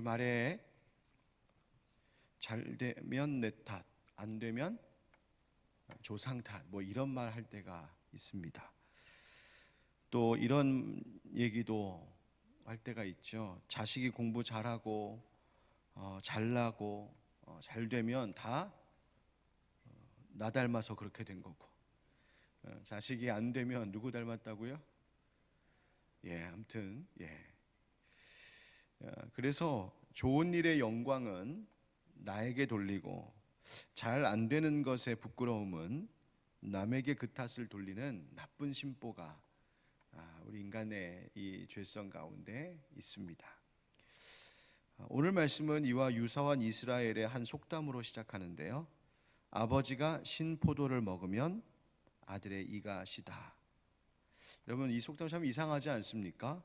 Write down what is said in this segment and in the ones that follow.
우리말에 잘 되면 내 탓, 안 되면 조상 탓, 뭐 이런 말 할 때가 있습니다. 또 이런 얘기도 할 때가 있죠. 자식이 공부 잘하고 잘나고 잘 되면 다 나 닮아서 그렇게 된 거고, 자식이 안 되면 누구 닮았다고요? 아무튼 그래서 좋은 일의 영광은 나에게 돌리고 잘 안 되는 것의 부끄러움은 남에게 그 탓을 돌리는 나쁜 심보가 우리 인간의 이 죄성 가운데 있습니다. 오늘 말씀은 이와 유사한 이스라엘의 한 속담으로 시작하는데요. 아버지가 신포도를 먹으면 아들의 이가 시다. 여러분, 이 속담 참 이상하지 않습니까?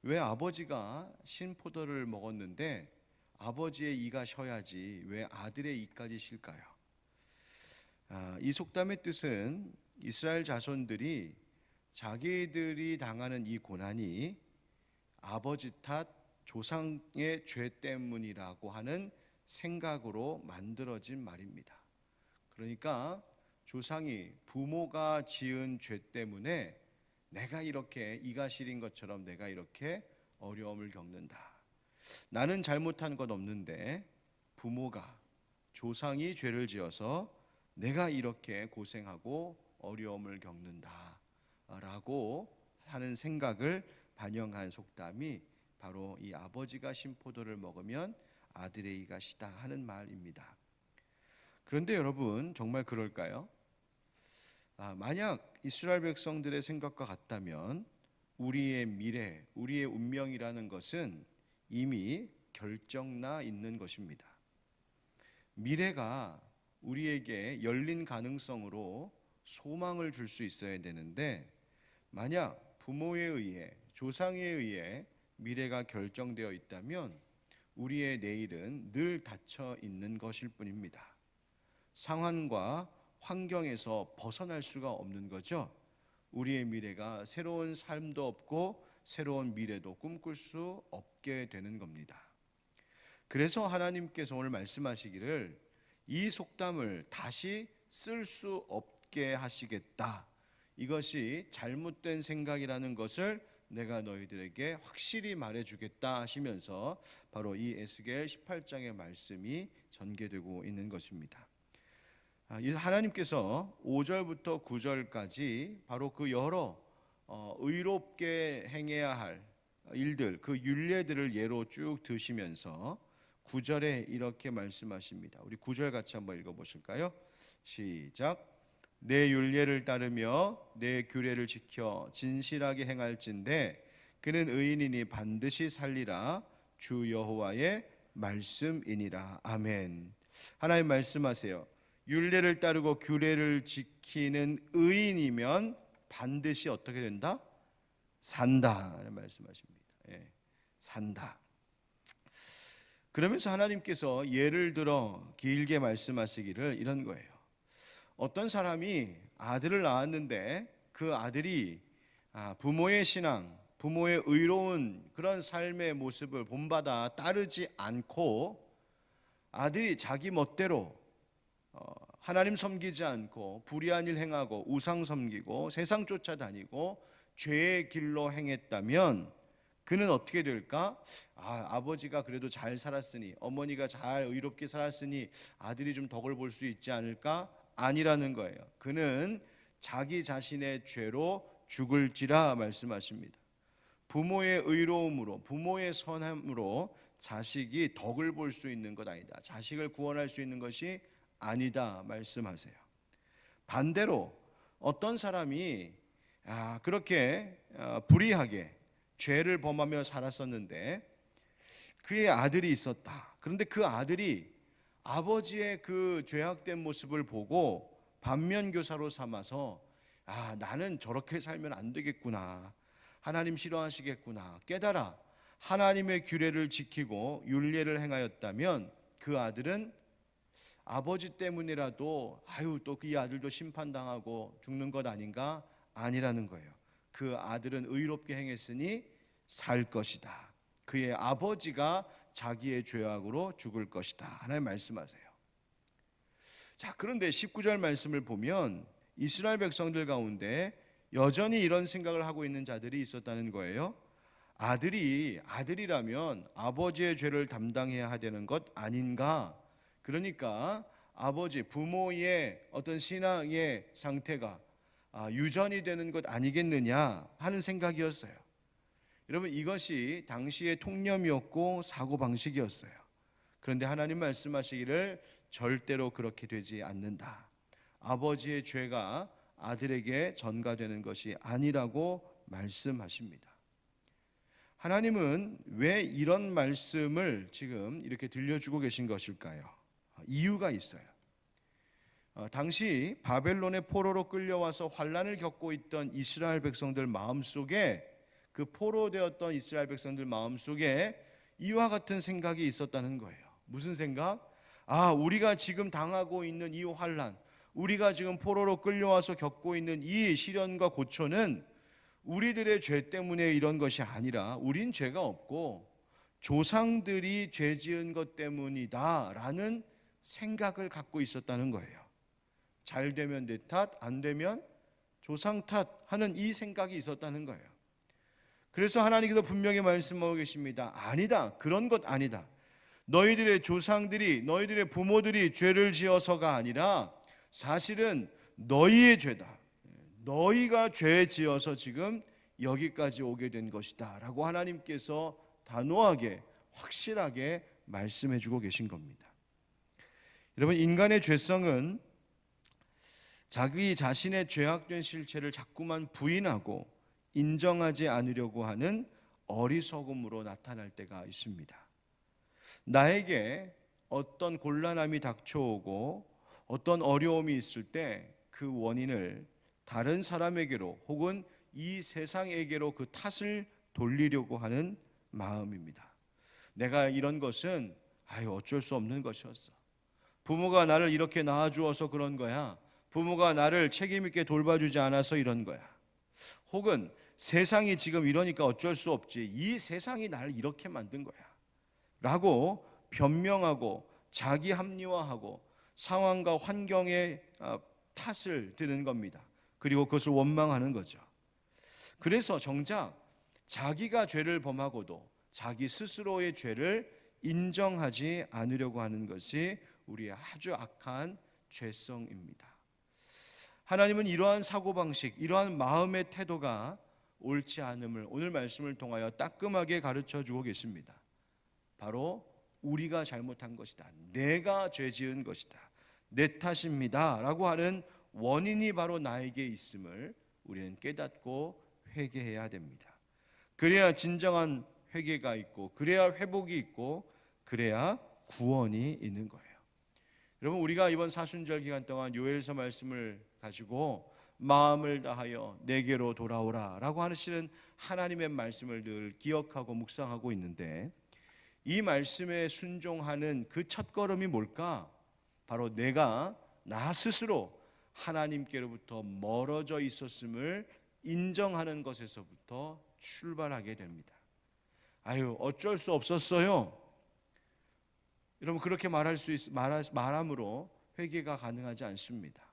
왜 아버지가 신포도를 먹었는데 아버지의 이가 셔야지 왜 아들의 이까지 실까요? 이 속담의 뜻은 이스라엘 자손들이 자기들이 당하는 이 고난이 아버지 탓, 조상의 죄 때문이라고 하는 생각으로 만들어진 말입니다. 그러니까 조상이 부모가 지은 죄 때문에 내가 이렇게 이가 시린 것처럼 내가 이렇게 어려움을 겪는다. 나는 잘못한 것 없는데 부모가, 조상이 죄를 지어서 내가 이렇게 고생하고 어려움을 겪는다 라고 하는 생각을 반영한 속담이 바로 이 아버지가 신포도를 먹으면 아들의 이가 시다 하는 말입니다. 그런데 여러분, 정말 그럴까요? 만약 이스라엘 백성들의 생각과 같다면 우리의 미래, 우리의 운명이라는 것은 이미 결정나 있는 것입니다. 미래가 우리에게 열린 가능성으로 소망을 줄 수 있어야 되는데, 만약 부모에 의해, 조상에 의해 미래가 결정되어 있다면 우리의 내일은 늘 닫혀 있는 것일 뿐입니다. 상황과 환경에서 벗어날 수가 없는 거죠. 우리의 미래가 새로운 삶도 없고 새로운 미래도 꿈꿀 수 없게 되는 겁니다. 그래서 하나님께서 오늘 말씀하시기를 이 속담을 다시 쓸 수 없게 하시겠다. 이것이 잘못된 생각이라는 것을 내가 너희들에게 확실히 말해주겠다 하시면서 바로 이 에스겔 18장의 말씀이 전개되고 있는 것입니다. 하나님께서 5절부터 9절까지 바로 그 여러 의롭게 행해야 할 일들, 그 율례들을 예로 쭉 드시면서 9절에 이렇게 말씀하십니다. 우리 9절 같이 한번 읽어보실까요? 시작. 내 율례를 따르며 내 규례를 지켜 진실하게 행할진대 그는 의인이니 반드시 살리라. 주 여호와의 말씀이니라. 아멘. 하나님 말씀하세요. 율례를 따르고 규례를 지키는 의인이면 반드시 어떻게 된다? 산다 말씀하십니다. 산다. 그러면서 하나님께서 예를 들어 길게 말씀하시기를 이런 거예요. 어떤 사람이 아들을 낳았는데 그 아들이 부모의 신앙, 부모의 의로운 그런 삶의 모습을 본받아 따르지 않고 아들이 자기 멋대로 하나님 섬기지 않고 불의한 일 행하고 우상 섬기고 세상 쫓아다니고 죄의 길로 행했다면 그는 어떻게 될까? 아버지가 그래도 잘 살았으니, 어머니가 잘 의롭게 살았으니 아들이 좀 덕을 볼 수 있지 않을까? 아니라는 거예요. 그는 자기 자신의 죄로 죽을지라 말씀하십니다. 부모의 의로움으로, 부모의 선함으로 자식이 덕을 볼 수 있는 것 아니다. 자식을 구원할 수 있는 것이 아니다 말씀하세요. 반대로 어떤 사람이 그렇게 불의하게 죄를 범하며 살았었는데 그의 아들이 있었다. 그런데 그 아들이 아버지의 그 죄악된 모습을 보고 반면교사로 삼아서 나는 저렇게 살면 안 되겠구나, 하나님 싫어하시겠구나 깨달아 하나님의 규례를 지키고 율례를 행하였다면 그 아들은 아버지 때문이라도 또 이 아들도 심판당하고 죽는 것 아닌가? 아니라는 거예요. 그 아들은 의롭게 행했으니 살 것이다. 그의 아버지가 자기의 죄악으로 죽을 것이다. 하나님 말씀하세요. 자, 그런데 19절 말씀을 보면 이스라엘 백성들 가운데 여전히 이런 생각을 하고 있는 자들이 있었다는 거예요. 아들이라면 아버지의 죄를 담당해야 되는 것 아닌가? 그러니까 아버지, 부모의 어떤 신앙의 상태가 유전이 되는 것 아니겠느냐 하는 생각이었어요. 여러분, 이것이 당시의 통념이었고 사고방식이었어요. 그런데 하나님 말씀하시기를 절대로 그렇게 되지 않는다. 아버지의 죄가 아들에게 전가되는 것이 아니라고 말씀하십니다. 하나님은 왜 이런 말씀을 지금 이렇게 들려주고 계신 것일까요? 이유가 있어요. 당시 바벨론의 포로로 끌려와서 환난을 겪고 있던 이스라엘 백성들 마음속에, 그 포로되었던 이스라엘 백성들 마음속에 이와 같은 생각이 있었다는 거예요. 무슨 생각? 우리가 지금 당하고 있는 이 환난, 우리가 지금 포로로 끌려와서 겪고 있는 이 시련과 고초는 우리들의 죄 때문에 이런 것이 아니라 우린 죄가 없고 조상들이 죄 지은 것 때문이다 라는 생각을 갖고 있었다는 거예요. 잘 되면 내 탓, 안 되면 조상 탓 하는 이 생각이 있었다는 거예요. 그래서 하나님께서 분명히 말씀하고 계십니다. 아니다, 그런 것 아니다. 너희들의 조상들이, 너희들의 부모들이 죄를 지어서가 아니라 사실은 너희의 죄다. 너희가 죄 지어서 지금 여기까지 오게 된 것이다 라고 하나님께서 단호하게, 확실하게 말씀해 주고 계신 겁니다. 여러분, 인간의 죄성은 자기 자신의 죄악된 실체를 자꾸만 부인하고 인정하지 않으려고 하는 어리석음으로 나타날 때가 있습니다. 나에게 어떤 곤란함이 닥쳐오고 어떤 어려움이 있을 때 그 원인을 다른 사람에게로 혹은 이 세상에게로 그 탓을 돌리려고 하는 마음입니다. 내가 이런 것은 어쩔 수 없는 것이었어. 부모가 나를 이렇게 낳아주어서 그런 거야. 부모가 나를 책임있게 돌봐주지 않아서 이런 거야. 혹은 세상이 지금 이러니까 어쩔 수 없지. 이 세상이 나를 이렇게 만든 거야 라고 변명하고 자기 합리화하고 상황과 환경에 탓을 드는 겁니다. 그리고 그것을 원망하는 거죠. 그래서 정작 자기가 죄를 범하고도 자기 스스로의 죄를 인정하지 않으려고 하는 것이 우리의 아주 악한 죄성입니다. 하나님은 이러한 사고방식, 이러한 마음의 태도가 옳지 않음을 오늘 말씀을 통하여 따끔하게 가르쳐 주고 계십니다. 바로 우리가 잘못한 것이다, 내가 죄 지은 것이다, 내 탓입니다 라고 하는 원인이 바로 나에게 있음을 우리는 깨닫고 회개해야 됩니다. 그래야 진정한 회개가 있고, 그래야 회복이 있고, 그래야 구원이 있는 거예요. 여러분, 우리가 이번 사순절 기간 동안 요엘서 말씀을 가지고 마음을 다하여 내게로 돌아오라 라고 하시는 하나님의 말씀을 늘 기억하고 묵상하고 있는데, 이 말씀에 순종하는 그 첫걸음이 뭘까? 바로 내가 나 스스로 하나님께로부터 멀어져 있었음을 인정하는 것에서부터 출발하게 됩니다. 어쩔 수 없었어요. 여러분, 그렇게 말함으로 회개가 가능하지 않습니다.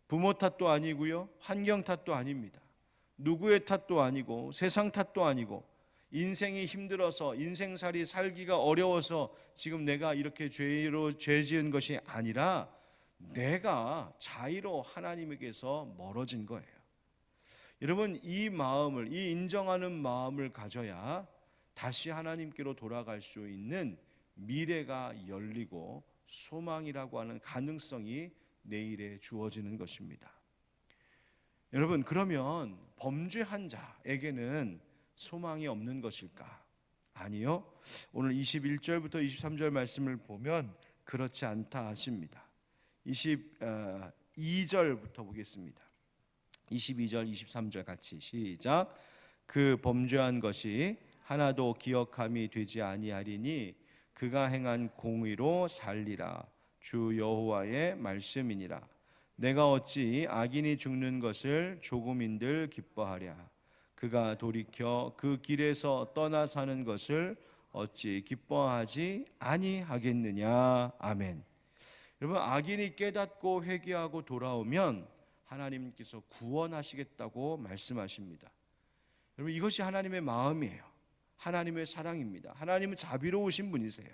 부모 탓도 아니고요, 환경 탓도 아닙니다. 누구의 탓도 아니고 세상 탓도 아니고 인생이 힘들어서 인생살이 살기가 어려워서 지금 내가 이렇게 죄 지은 것이 아니라 내가 자의로 하나님에게서 멀어진 거예요. 여러분, 이 마음을, 이 인정하는 마음을 가져야 다시 하나님께로 돌아갈 수 있는 미래가 열리고 소망이라고 하는 가능성이 내일에 주어지는 것입니다. 여러분, 그러면 범죄한 자에게는 소망이 없는 것일까? 아니요. 오늘 21절부터 23절 말씀을 보면 그렇지 않다 하십니다. 22절부터 보겠습니다. 22절, 23절 같이 시작. 그 범죄한 것이 하나도 기억함이 되지 아니하리니 그가 행한 공의로 살리라. 주 여호와의 말씀이니라. 내가 어찌 악인이 죽는 것을 조금인들 기뻐하랴. 그가 돌이켜 그 길에서 떠나 사는 것을 어찌 기뻐하지 아니하겠느냐. 아멘. 여러분, 악인이 깨닫고 회개하고 돌아오면 하나님께서 구원하시겠다고 말씀하십니다. 여러분, 이것이 하나님의 마음이에요. 하나님의 사랑입니다. 하나님은 자비로우신 분이세요.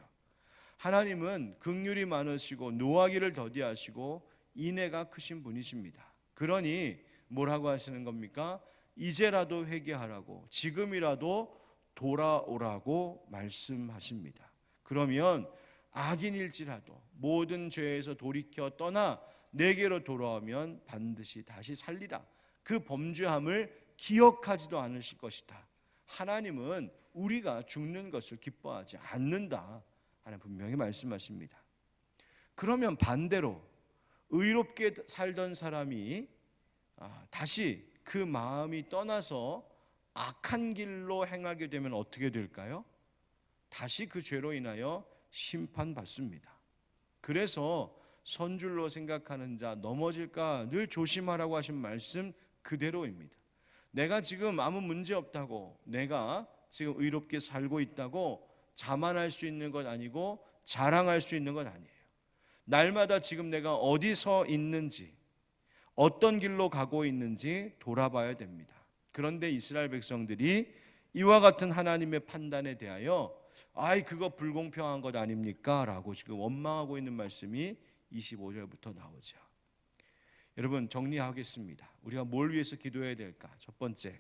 하나님은 긍휼이 많으시고 노하기를 더디하시고 인애가 크신 분이십니다. 그러니 뭐라고 하시는 겁니까? 이제라도 회개하라고, 지금이라도 돌아오라고 말씀하십니다. 그러면 악인일지라도 모든 죄에서 돌이켜 떠나 내게로 돌아오면 반드시 다시 살리라. 그 범죄함을 기억하지도 않으실 것이다. 하나님은 우리가 죽는 것을 기뻐하지 않는다 하는 분명히 말씀하십니다. 그러면 반대로 의롭게 살던 사람이 다시 그 마음이 떠나서 악한 길로 행하게 되면 어떻게 될까요? 다시 그 죄로 인하여 심판받습니다. 그래서 선줄로 생각하는 자 넘어질까 늘 조심하라고 하신 말씀 그대로입니다. 내가 지금 아무 문제 없다고, 내가 지금 의롭게 살고 있다고 자만할 수 있는 것 아니고 자랑할 수 있는 것 아니에요. 날마다 지금 내가 어디 서 있는지, 어떤 길로 가고 있는지 돌아봐야 됩니다. 그런데 이스라엘 백성들이 이와 같은 하나님의 판단에 대하여 그거 불공평한 것 아닙니까? 라고 지금 원망하고 있는 말씀이 25절부터 나오죠. 여러분, 정리하겠습니다. 우리가 뭘 위해서 기도해야 될까? 첫 번째,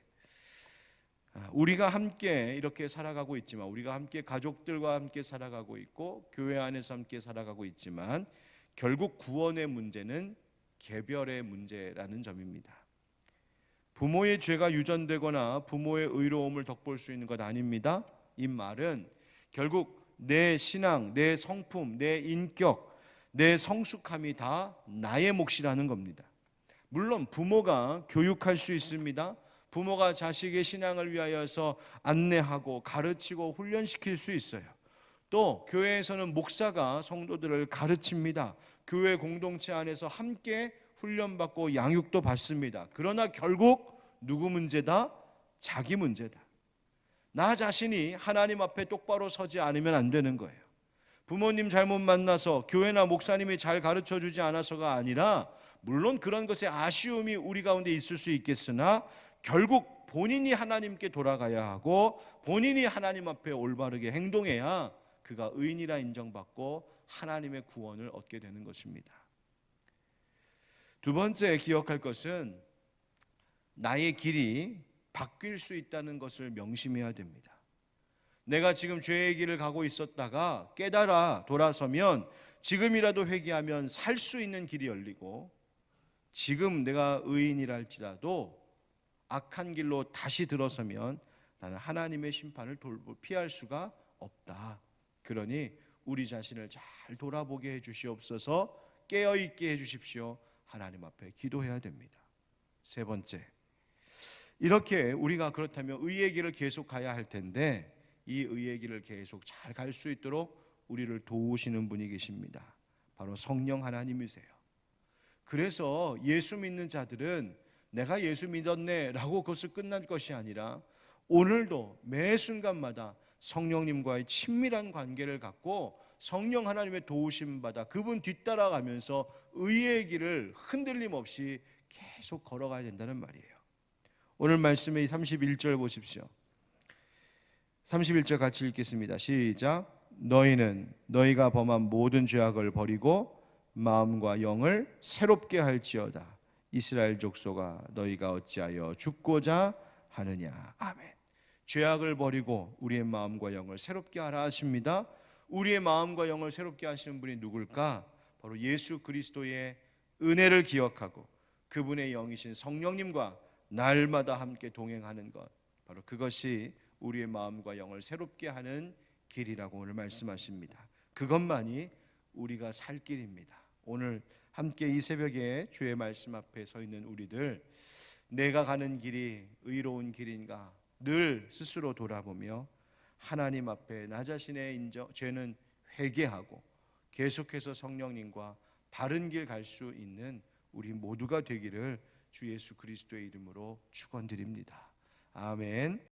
우리가 함께 이렇게 살아가고 있지만, 우리가 함께 가족들과 함께 살아가고 있고 교회 안에서 함께 살아가고 있지만 결국 구원의 문제는 개별의 문제라는 점입니다. 부모의 죄가 유전되거나 부모의 의로움을 덕볼 수 있는 것 아닙니다. 이 말은 결국 내 신앙, 내 성품, 내 인격, 내 성숙함이 다 나의 몫이라는 겁니다. 물론 부모가 교육할 수 있습니다. 부모가 자식의 신앙을 위하여서 안내하고 가르치고 훈련시킬 수 있어요. 또 교회에서는 목사가 성도들을 가르칩니다. 교회 공동체 안에서 함께 훈련받고 양육도 받습니다. 그러나 결국 누구 문제다? 자기 문제다. 나 자신이 하나님 앞에 똑바로 서지 않으면 안 되는 거예요. 부모님 잘못 만나서 교회나 목사님이 잘 가르쳐주지 않아서가 아니라, 물론 그런 것에 아쉬움이 우리 가운데 있을 수 있겠으나 결국 본인이 하나님께 돌아가야 하고 본인이 하나님 앞에 올바르게 행동해야 그가 의인이라 인정받고 하나님의 구원을 얻게 되는 것입니다. 두 번째 기억할 것은 나의 길이 바뀔 수 있다는 것을 명심해야 됩니다. 내가 지금 죄의 길을 가고 있었다가 깨달아 돌아서면 지금이라도 회개하면 살 수 있는 길이 열리고, 지금 내가 의인이라 할지라도 악한 길로 다시 들어서면 나는 하나님의 심판을 피할 수가 없다. 그러니 우리 자신을 잘 돌아보게 해주시옵소서. 깨어있게 해주십시오. 하나님 앞에 기도해야 됩니다. 세 번째, 이렇게 우리가 그렇다면 의의 길을 계속 가야 할 텐데 이 의의 길을 계속 잘 갈 수 있도록 우리를 도우시는 분이 계십니다. 바로 성령 하나님이세요. 그래서 예수 믿는 자들은 내가 예수 믿었네 라고 그것을 끝난 것이 아니라 오늘도 매 순간마다 성령님과의 친밀한 관계를 갖고 성령 하나님의 도우심 받아 그분 뒤따라가면서 의의 길을 흔들림 없이 계속 걸어가야 된다는 말이에요. 오늘 말씀의 31절 보십시오. 31절 같이 읽겠습니다. 시작. 너희는 너희가 범한 모든 죄악을 버리고 마음과 영을 새롭게 할지어다. 이스라엘 족속아, 너희가 어찌하여 죽고자 하느냐. 아멘. 죄악을 버리고 우리의 마음과 영을 새롭게 하라 하십니다. 우리의 마음과 영을 새롭게 하시는 분이 누굴까? 바로 예수 그리스도의 은혜를 기억하고 그분의 영이신 성령님과 날마다 함께 동행하는 것, 바로 그것이 우리의 마음과 영을 새롭게 하는 길이라고 오늘 말씀하십니다. 그것만이 우리가 살 길입니다. 오늘 함께 이 새벽에 주의 말씀 앞에 서 있는 우리들, 내가 가는 길이 의로운 길인가 늘 스스로 돌아보며 하나님 앞에 나 자신의 죄는 회개하고 계속해서 성령님과 바른 길 갈 수 있는 우리 모두가 되기를 주 예수 그리스도의 이름으로 축원드립니다. 아멘.